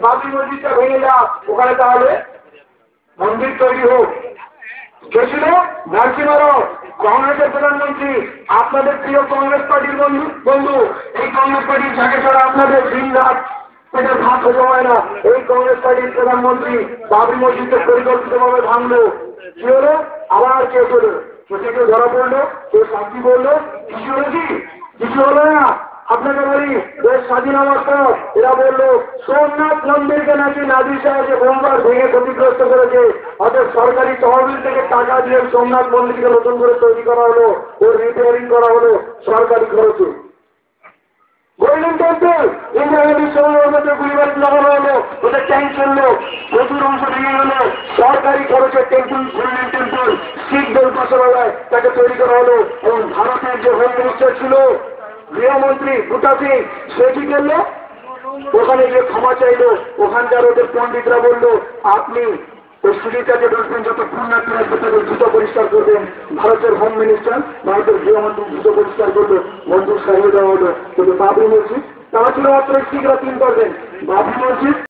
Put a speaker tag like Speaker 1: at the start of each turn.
Speaker 1: বাবরি মসজিদটা ভেঙে যা, ওখানে তাহলে মন্দির তৈরি হোক। কে ছিল? নরসিংহ রাও, কংগ্রেসের প্রধানমন্ত্রী, আপনাদের প্রিয় কংগ্রেস পার্টির বন্ধু। এই কংগ্রেস পার্টির যাকে ছাড়া আপনাদের দিন রাত পেটের ভাত হজম হয় না, এই কংগ্রেস পার্টির প্রধানমন্ত্রী বাবরি মসজিদের পরিকল্পিতভাবে ভাঙলো। কি হলো? আবার কেউ হলো, কেউ ধরা পড়লো, কেউ শাস্তি করলো, কিছু হলো কি? কিছু হলো না। আপনাকে বলি, দেশ স্বাধীন হওয়ার পর এরা বললো সোমনাথ মন্দিরকে নাকি নাজির সাহেব বোমবার ভেঙে ক্ষতিগ্রস্ত করেছে, অর্থাৎ সরকারি তহবিল থেকে টাকা দিয়ে সোমনাথ মন্দিরকে নতুন করে তৈরি করা হলো, ওর রিপেয়ারিং করা হলো সরকারি খরচে। গোল্ডেন টেম্পল ইন্দিরা গান্ধীর সময় ওর মধ্যে গুলিবাড়ি লাগানো হলো, ওদের ট্যাঙ্ক চললো, প্রচুর অংশ ভেঙে গেল, সরকারি খরচে টেম্পল, গোল্ডেন টেম্পল শিখদের উপাসনালয় তাকে তৈরি করা হলো। এবং ভারতের যে হোম মিনিস্টার ছিল, গৃহমন্ত্রী বুটা সিং, সে কি করলো? ওখানে গিয়ে ক্ষমা চাইলো। ওখানকার ওদের পণ্ডিতরা বললো, আপনি ওই সিঁড়িটাকে বলবেন, যত পুণ্যার্থী আসবে তাদের জুতো পরিষ্কার করবেন। ভারতের হোম মিনিস্টার, ভারতের গৃহমন্ত্রী জুতো পরিষ্কার করলো, মন্দির সারিয়ে দেওয়া হলো। কিন্তু বাবরি মসজিদ, তারা ছিল মাত্র শিখরা 3%। বাবরি মসজিদ